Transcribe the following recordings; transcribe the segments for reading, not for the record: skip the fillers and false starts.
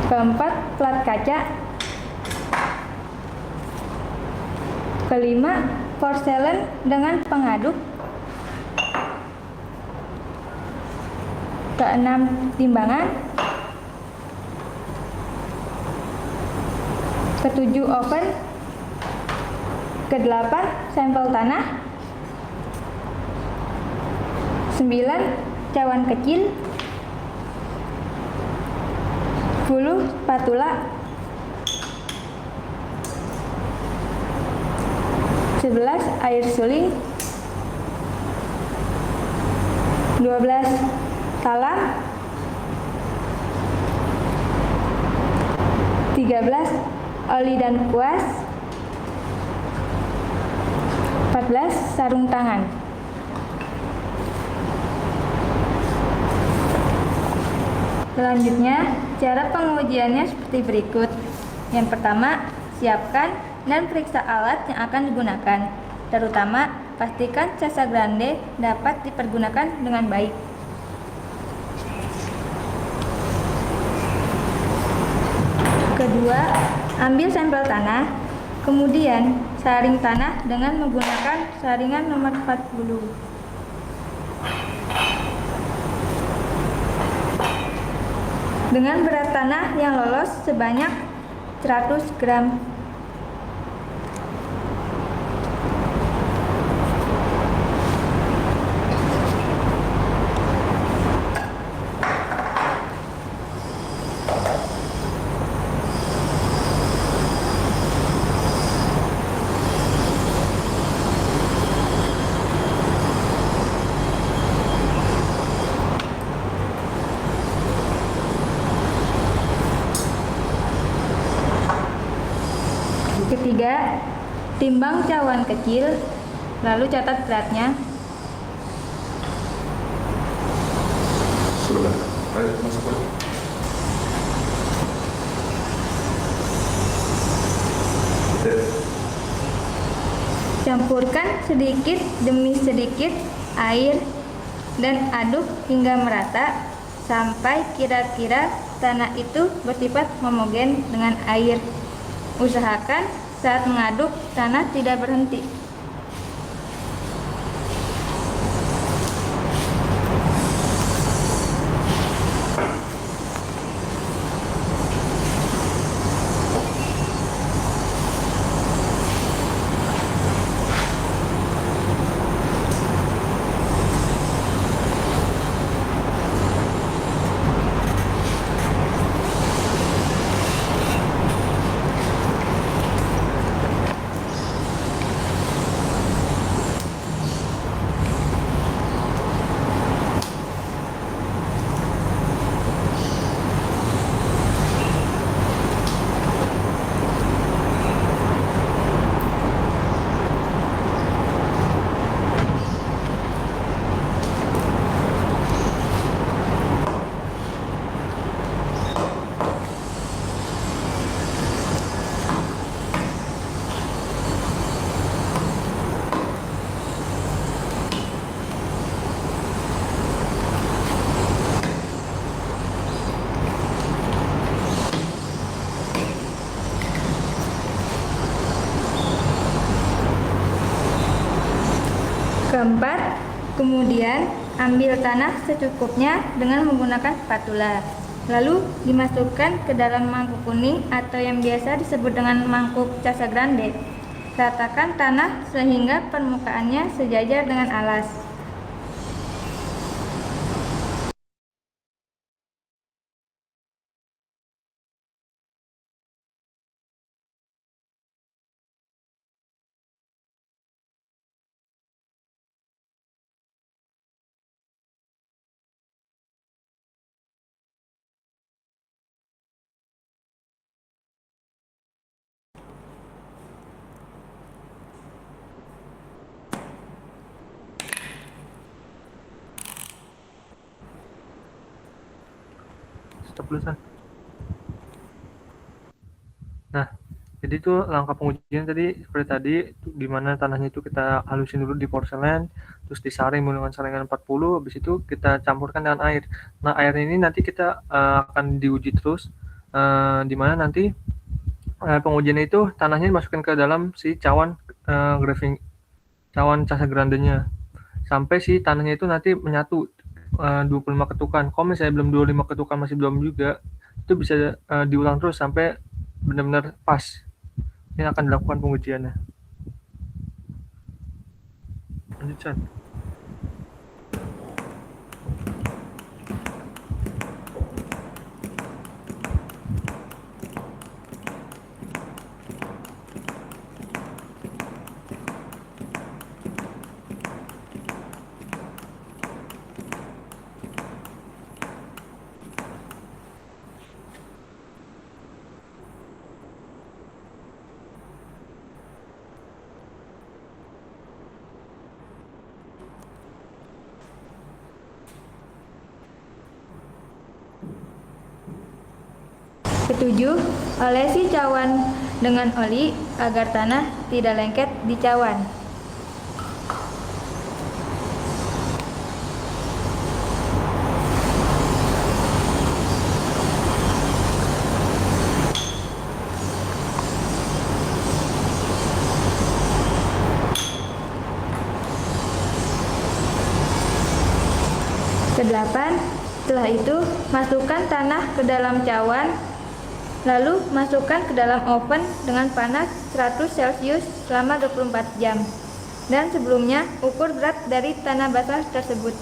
Keempat, plat kaca. Kelima, porselen dengan pengaduk. Keenam, timbangan. Ketujuh, oven. Kedelapan, sampel tanah. 9, cawan kecil. 10, spatula. 11, air suling. 12, talam. 13, oli dan kuas. 14, sarung tangan. Selanjutnya, cara pengujiannya seperti berikut. Yang pertama, siapkan dan periksa alat yang akan digunakan. Terutama, pastikan casa grande dapat dipergunakan dengan baik. Kedua, ambil sampel tanah, kemudian saring tanah dengan menggunakan saringan nomor 40. Dengan berat tanah yang lolos sebanyak 100 gram. Ketiga, timbang cawan kecil, lalu catat beratnya. Sudah, ayo masuk lagi. Campurkan sedikit demi sedikit air dan aduk hingga merata sampai kira-kira tanah itu bersifat homogen dengan air. Usahakan saat mengaduk tanah tidak berhenti. Keempat, kemudian ambil tanah secukupnya dengan menggunakan spatula. Lalu dimasukkan ke dalam mangkuk kuning atau yang biasa disebut dengan mangkuk casa grande. Ratakan tanah sehingga permukaannya sejajar dengan alas. Stop dulu, San. Nah, jadi itu langkah pengujian tadi seperti tadi, di mana tanahnya itu kita halusin dulu di porselen, terus disaring menggunakan saringan 40, habis itu kita campurkan dengan air. Nah, air ini nanti kita akan diuji terus di mana nanti pengujiannya itu tanahnya dimasukin ke dalam si cawan graving, cawan casa grandenya sampai si tanahnya itu nanti menyatu 25 ketukan. Kalau misalnya belum 25 ketukan masih belum juga, itu bisa diulang terus sampai benar-benar pas. Ini akan dilakukan pengujiannya. Lanjut, Chan. Ketujuh, olesi cawan dengan oli agar tanah tidak lengket di cawan. Kedelapan, setelah itu masukkan tanah ke dalam cawan. Lalu masukkan ke dalam oven dengan panas 100 Celcius selama 24 jam. Dan sebelumnya ukur berat dari tanah basah tersebut.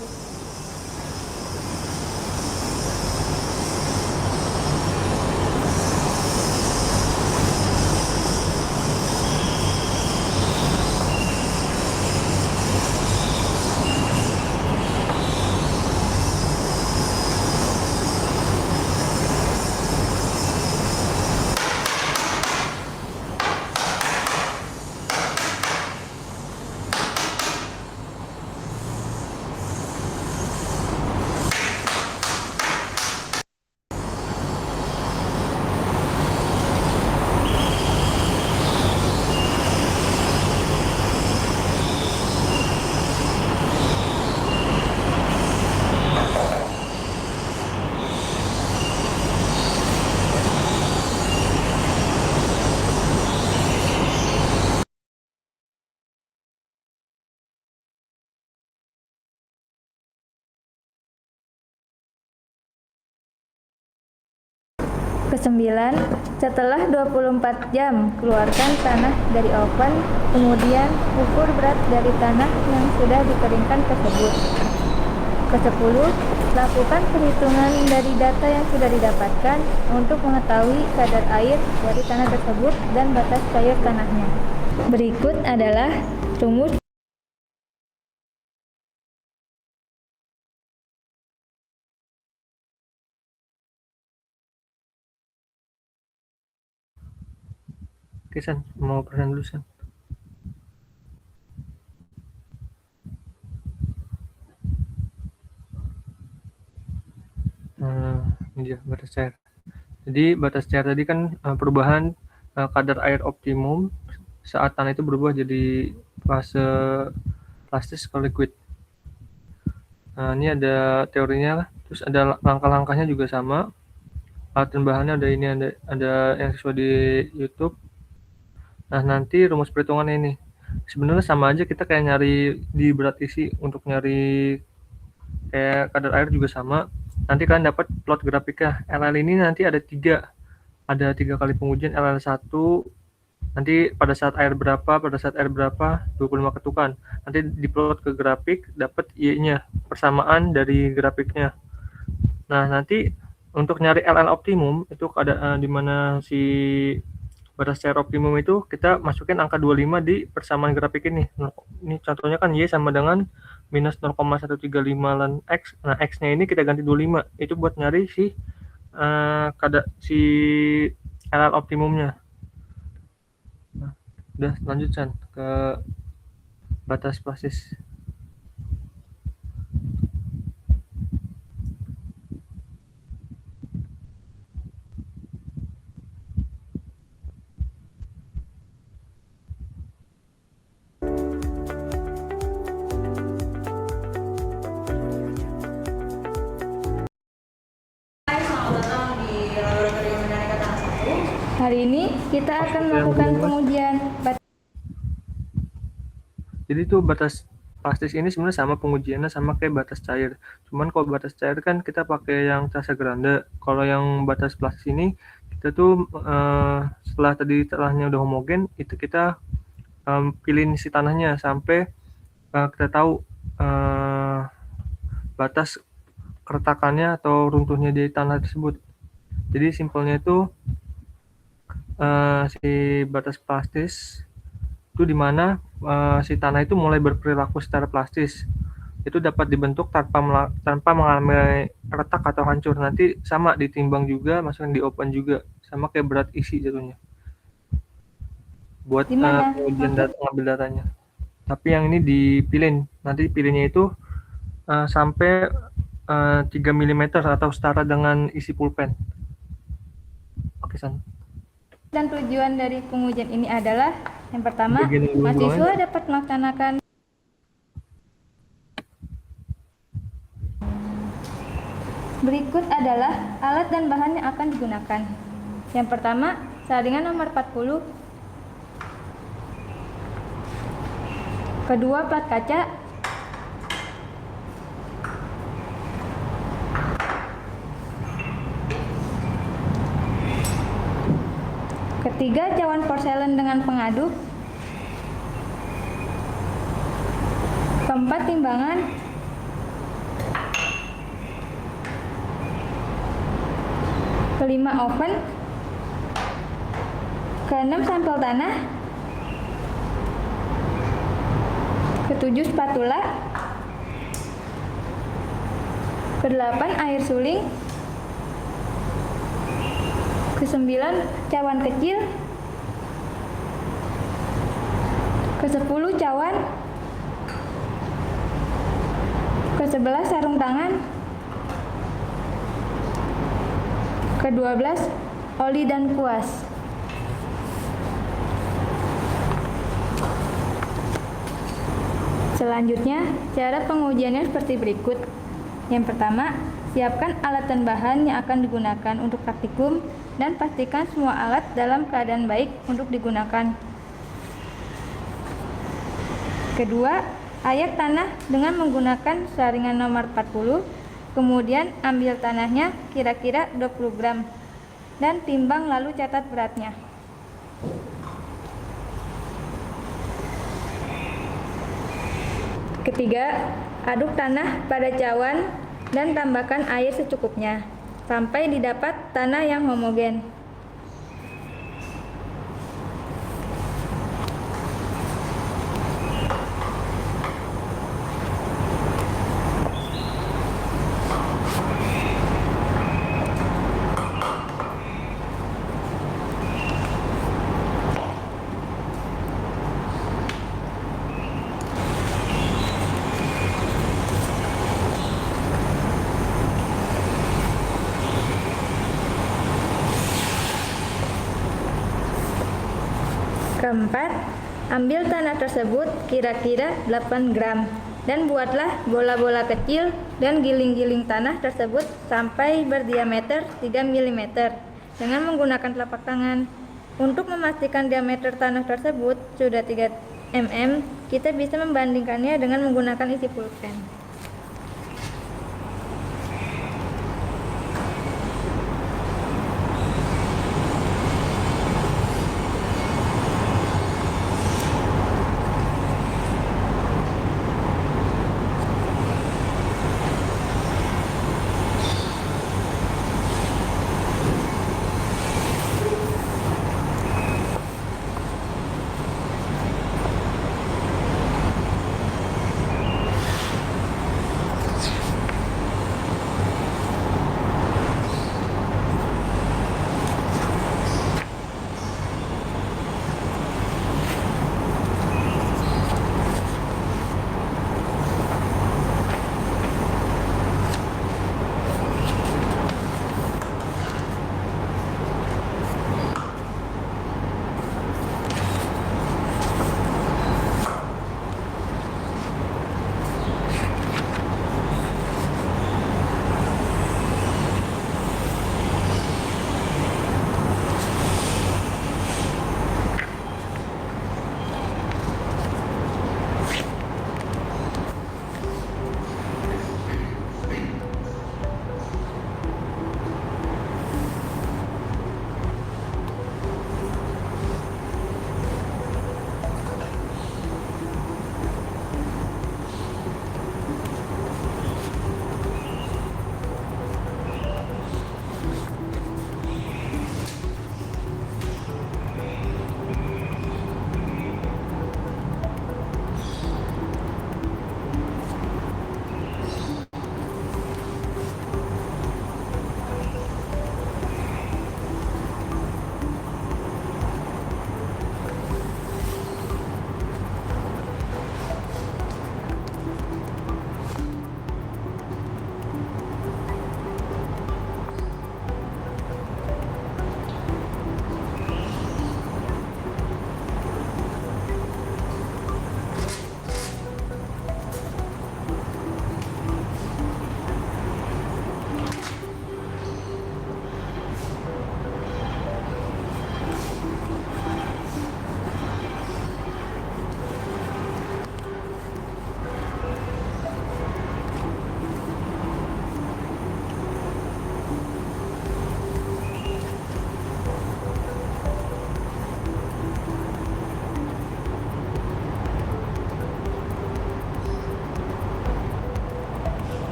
Kesembilan, setelah 24 jam, keluarkan tanah dari oven, kemudian ukur berat dari tanah yang sudah dikeringkan tersebut. Kesepuluh, lakukan perhitungan dari data yang sudah didapatkan untuk mengetahui kadar air dari tanah tersebut dan batas cair tanahnya. Berikut adalah rumus Oke, San, mau present dulu, San. Ini dia batas cair. Jadi batas cair tadi kan perubahan kadar air optimum saat tanah itu berubah jadi fase plastis ke liquid. Nah, ini ada teorinya, terus ada langkah-langkahnya juga sama. Alat dan bahannya ada ini, ada yang sesuai di YouTube. Nah, nanti rumus perhitungannya ini. Sebenarnya sama aja, kita kayak nyari di berat isi untuk nyari kayak kadar air juga sama. Nanti kalian dapat plot grafiknya. LL ini nanti ada tiga kali pengujian. LL1 nanti pada saat air berapa, 25 ketukan. Nanti diplot ke grafik, dapat Y-nya, persamaan dari grafiknya. Nah, nanti untuk nyari LL optimum itu ada di mana si batas cair optimum itu kita masukin angka 25 di persamaan grafik ini. Ini contohnya kan Y sama dengan minus 0,135 ln X. Nah, X-nya ini kita ganti 25. Itu buat nyari si LL optimumnya. Nah, udah lanjutkan ke batas plastis. Hari ini kita akan melakukan pengujian Jadi tuh batas plastis ini sebenarnya sama pengujiannya sama kayak batas cair. Cuman kalau batas cair kan kita pakai yang Casa Grande. Kalau yang batas plastis ini kita tuh setelah tadi tanahnya udah homogen, itu kita pilih si tanahnya sampai kita tahu batas keretakannya atau runtuhnya di tanah tersebut. Jadi simpelnya itu si batas plastis itu di mana si tanah itu mulai berperilaku secara plastis. Itu dapat dibentuk tanpa mengalami retak atau hancur. Nanti sama ditimbang juga, masukin di open juga, sama kayak berat isi jatuhnya. Buat pengujian ngambil datanya. Tapi yang ini dipilin. Nanti pilihnya itu sampai 3 mm atau setara dengan isi pulpen. Oke, San. Dan tujuan dari pengujian ini adalah yang pertama, mahasiswa dapat melaksanakan berikut adalah alat dan bahan yang akan digunakan. Yang pertama, saringan nomor 40. Kedua, plat kaca. Ketiga, cawan porselen dengan pengaduk. Keempat, timbangan. Kelima, oven. Keenam, sampel tanah. Ketujuh, spatula. Kedelapan, air suling. Kesembilan, cawan kecil. Kesepuluh, cawan. Ke-11, sarung tangan. Ke-12, oli dan kuas. Selanjutnya, cara pengujiannya seperti berikut. Yang pertama, siapkan alat dan bahan yang akan digunakan untuk praktikum dan pastikan semua alat dalam keadaan baik untuk digunakan. Kedua, ayak tanah dengan menggunakan saringan nomor 40, kemudian ambil tanahnya kira-kira 20 gram dan timbang lalu catat beratnya. Ketiga, aduk tanah pada cawan dan tambahkan air secukupnya sampai didapat tanah yang homogen. Keempat, ambil tanah tersebut kira-kira 8 gram dan buatlah bola-bola kecil dan giling-giling tanah tersebut sampai berdiameter 3 mm dengan menggunakan telapak tangan. Untuk memastikan diameter tanah tersebut sudah 3 mm, kita bisa membandingkannya dengan menggunakan isi pulpen.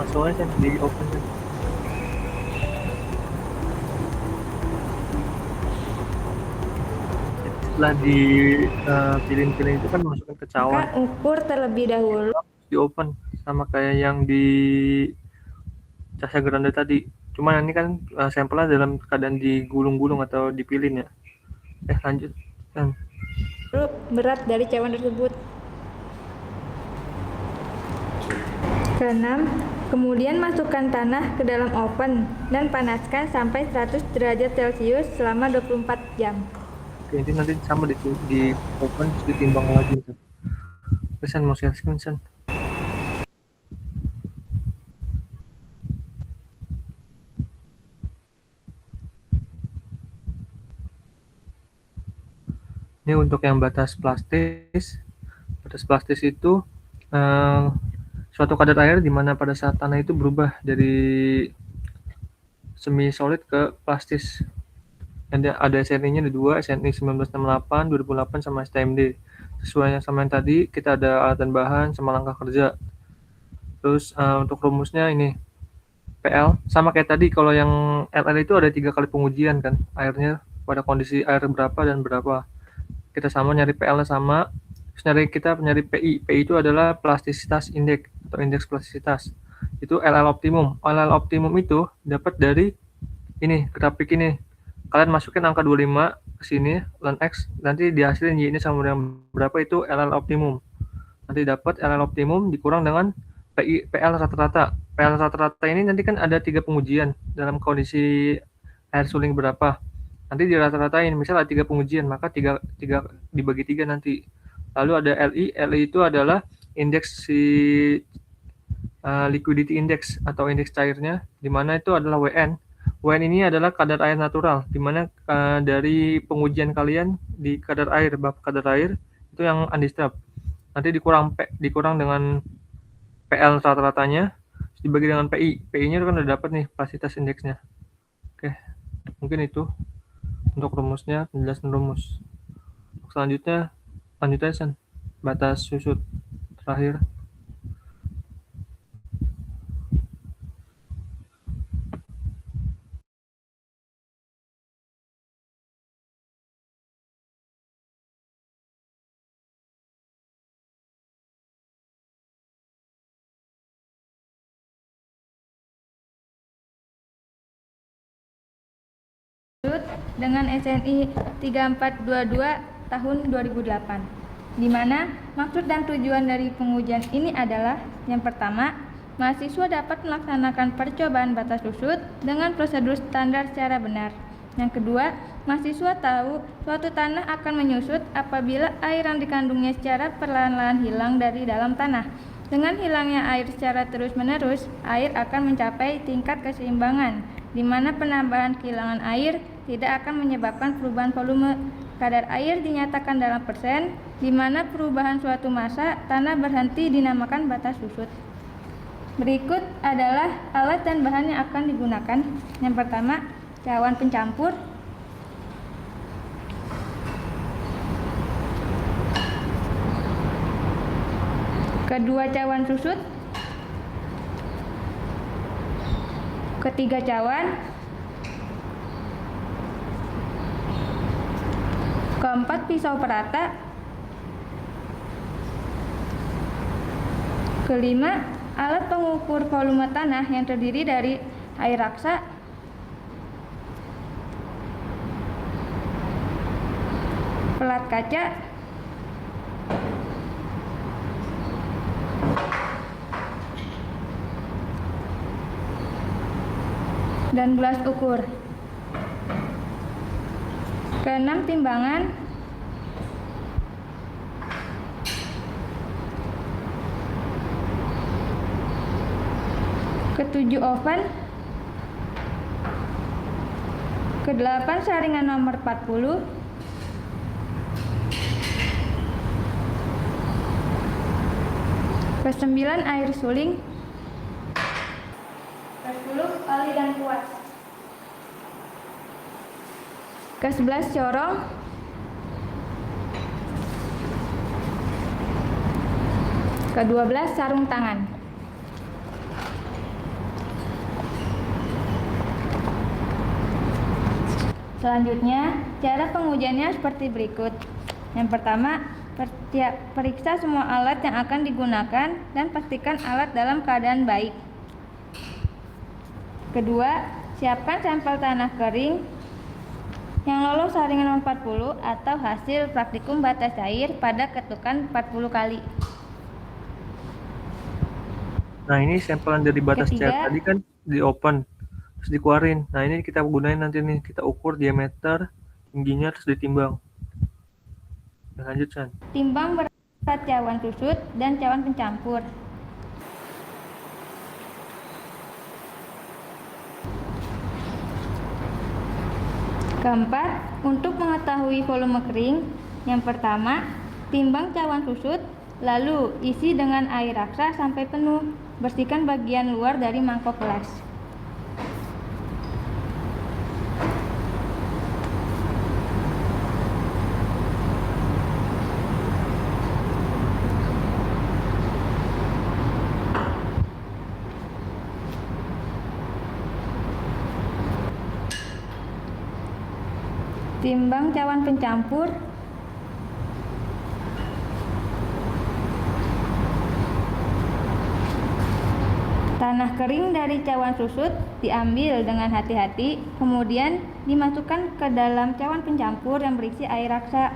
Langsung aja di open kan. Setelah di pilih itu kan masukkan ke Maka cawan, ukur terlebih dahulu di open sama kayak yang di Casa Grande tadi. Cuman ini kan sampelnya dalam keadaan digulung-gulung atau dipilin ya. Lanjut kan. berat dari cawan tersebut. Keenam, kemudian masukkan tanah ke dalam oven dan panaskan sampai 100 derajat Celcius selama 24 jam. Oke, ini nanti sama di oven terus ditimbang lagi tuh. Pesan mau share screen San. Ini untuk yang batas plastis. Batas plastis itu suatu kadar air di mana pada saat tanah itu berubah dari semi solid ke plastis. Ada SNI-nya ada 2, SNI 1968, 2008 sama STMD. Sesuai sama yang tadi, kita ada alat dan bahan sama langkah kerja. Terus untuk rumusnya ini PL sama kayak tadi, kalau yang LL itu ada 3 kali pengujian kan, airnya pada kondisi air berapa dan berapa. Kita sama nyari PL-nya sama, terus nyari PI. PI itu adalah plastisitas indeks atau indeks plastisitas. Itu LL optimum. LL optimum itu dapat dari ini, grafik ini. Kalian masukin angka 25 ke sini, ln X, nanti dihasilin Y ini sama dengan berapa, itu LL optimum. Nanti dapat LL optimum dikurang dengan PL rata-rata. PL rata-rata ini nanti kan ada 3 pengujian dalam kondisi air suling berapa. Nanti dirata-ratain, misalnya ada 3 pengujian, maka 3 dibagi 3 nanti. Lalu ada LI itu adalah indeks si liquidity index atau indeks cairnya, di mana itu adalah WN. WN ini adalah kadar air natural, di mana dari pengujian kalian di kadar air, bab kadar air itu yang undisturbed. Nanti dikurang dengan PL rata-ratanya, dibagi dengan PI. PI-nya kan udah dapat nih plastisitas indeksnya. Oke, mungkin itu untuk rumusnya, penjelasan rumus. Selanjutnya San, batas susut terakhir. Dengan SNI 3422 tahun 2008, di mana maksud dan tujuan dari pengujian ini adalah yang pertama, mahasiswa dapat melaksanakan percobaan batas susut dengan prosedur standar secara benar. Yang kedua, mahasiswa tahu suatu tanah akan menyusut apabila air yang dikandungnya secara perlahan-lahan hilang dari dalam tanah. Dengan hilangnya air secara terus-menerus, air akan mencapai tingkat keseimbangan, di mana penambahan kehilangan air tidak akan menyebabkan perubahan volume. Kadar air dinyatakan dalam persen, di mana perubahan suatu massa tanah berhenti dinamakan batas susut. Berikut adalah alat dan bahan yang akan digunakan. Yang pertama, cawan pencampur. Kedua, cawan susut. Ketiga, cawan. Keempat, pisau perata. Kelima, alat pengukur volume tanah yang terdiri dari air raksa, pelat kaca, dan gelas ukur. Keenam, timbangan. Ketujuh, oven. Kedelapan, saringan nomor 40. Kesembilan, air suling. Ke-10, oli dan kuas. Ke-11, corong. Ke-12, sarung tangan. Selanjutnya, cara pengujiannya seperti berikut. Yang pertama, periksa semua alat yang akan digunakan dan pastikan alat dalam keadaan baik. Kedua, siapkan sampel tanah kering yang lolos saringan 40 atau hasil praktikum batas cair pada ketukan 40 kali. Nah, ini sampelan dari batas cair Ketiga, tadi kan di open, terus dikeluarin. Nah, ini kita gunain nanti nih, kita ukur diameter, tingginya, terus ditimbang. Nah, lanjut, San. timbang berat cawan susut dan cawan pencampur. Keempat, untuk mengetahui volume kering, yang pertama, timbang cawan susut, lalu isi dengan air raksa sampai penuh. Bersihkan bagian luar dari mangkok gelas. Timbang cawan pencampur. Tanah kering dari cawan susut diambil dengan hati-hati, kemudian dimasukkan ke dalam cawan pencampur yang berisi air raksa.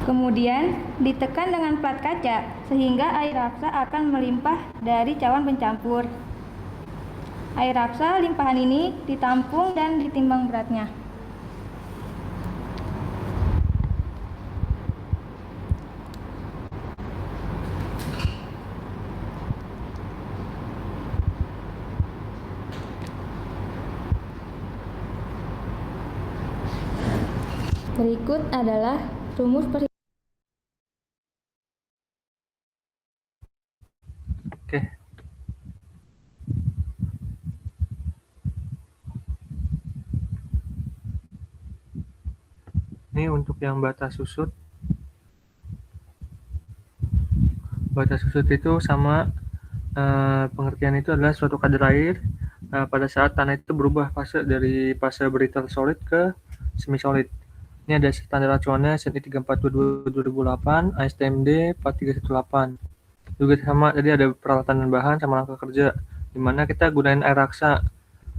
Kemudian ditekan dengan plat kaca sehingga air raksa akan melimpah dari cawan pencampur. Air raksa limpahan ini ditampung dan ditimbang beratnya. Berikut adalah rumus Oke. Ini untuk yang batas susut. Batas susut itu sama pengertian itu adalah suatu kadar air pada saat tanah itu berubah fase dari fase brittle solid ke semi solid. Ini ada standar acuannya SNI 342 2008, ASTMD 4318. Juga sama tadi ada peralatan dan bahan sama langkah kerja, di mana kita gunain air raksa.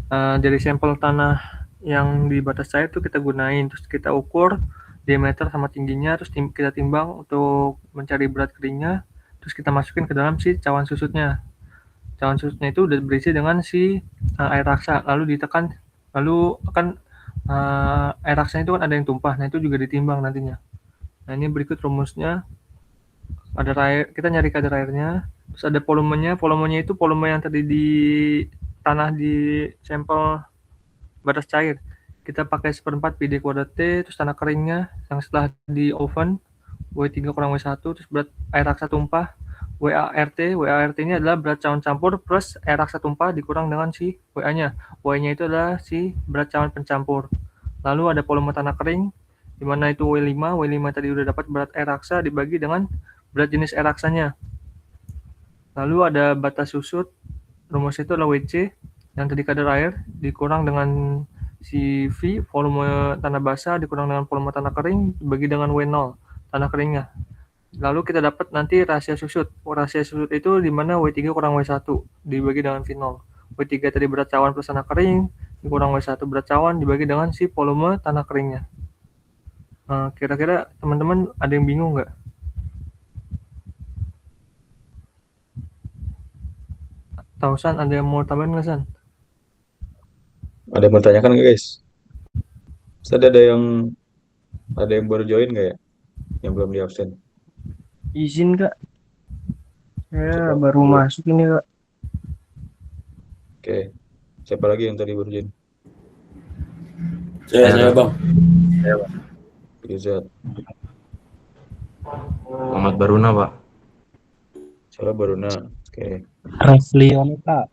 Dari sampel tanah yang di batas cair itu kita gunain, terus kita ukur diameter sama tingginya, terus kita timbang untuk mencari berat keringnya, terus kita masukin ke dalam si cawan susutnya. Cawan susutnya itu udah berisi dengan si air raksa, lalu ditekan, lalu kan air raksanya itu kan ada yang tumpah, nah itu juga ditimbang nantinya. Nah, ini berikut rumusnya. Kadar air, kita nyari kadar airnya, terus ada volumenya. Volumenya itu volume yang tadi di tanah di sampel batas cair. Kita pakai 1/4 pi d kuadrat T, terus tanah keringnya yang setelah di oven, W3 kurang W1, terus berat air raksa tumpah, WART. WART ini adalah berat cawan campur plus air raksa tumpah dikurang dengan si WA-nya. W-nya itu adalah si berat cawan pencampur. Lalu ada volume tanah kering, di mana itu W5. W5 tadi udah dapat berat air raksa dibagi dengan berat jenis air raksanya. Lalu ada batas susut, rumusnya itu adalah WC, yang tadi kadar air dikurang dengan si V, volume tanah basah dikurang dengan volume tanah kering dibagi dengan W0, tanah keringnya. Lalu kita dapat nanti rahasia susut. Rahasia susut itu di mana W3 kurang W1 dibagi dengan V0. W3 tadi berat cawan plus tanah kering, dikurang W1 berat cawan dibagi dengan si volume tanah keringnya. Kira-kira teman-teman ada yang bingung nggak? Tahu San, ada yang mau tambahin nggak San? Ada yang mau tanyakan nggak guys? Terus ada yang baru join nggak ya? Yang belum di absen. Izin Kak, saya Siapa? baru masuk ini Kak. Oke. Siapa lagi yang tadi baru join? Saya Bang. Rizal. Muhammad Baruna Pak. Siapa Baruna? Oke. Refliono Kak.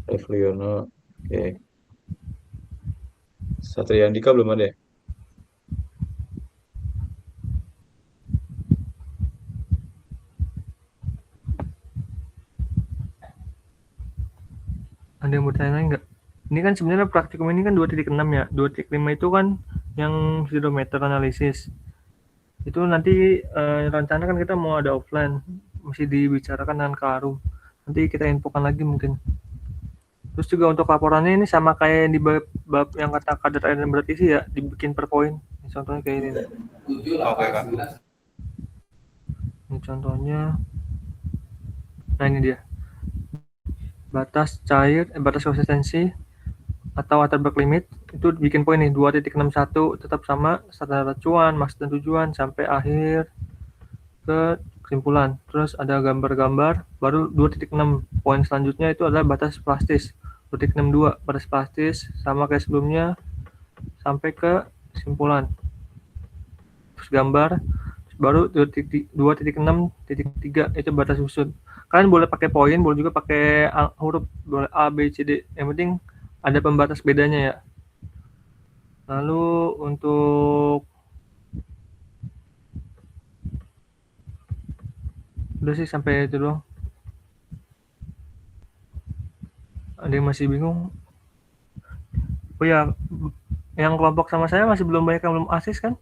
Refliono. Oke. Satria Andika belum ada ya? yang bertanya nggak? Ini kan sebenarnya praktikum ini kan 2.6 ya. 2.5 itu kan yang zero meter analisis. Itu nanti rencana kan kita mau ada offline, mesti dibicarakan dengan Karum. Nanti kita infokan lagi mungkin. Terus juga untuk laporannya ini sama kayak di bab yang kata kadar air dan berat isi ya, dibikin per poin. Contohnya kayak ini. Oke, Kak. Ini contohnya. Nah ini dia. Batas cair, batas konsistensi atau watermark limit itu bikin poin nih 2.61 tetap sama standar acuan, maksud dan tujuan sampai akhir ke kesimpulan. Terus ada gambar-gambar baru 2.6. Poin selanjutnya itu adalah batas plastis. 2.62 batas plastis sama kayak sebelumnya sampai ke kesimpulan. Terus gambar baru 2.6.3 itu batas usut. Kalian boleh pakai poin, boleh juga pakai huruf, boleh A, B, C, D. Yang penting ada pembatas bedanya ya. Lalu untuk udah sih sampai itu doang. Ada yang masih bingung? Oh ya, yang kelompok sama saya masih belum banyak yang belum ASIS kan?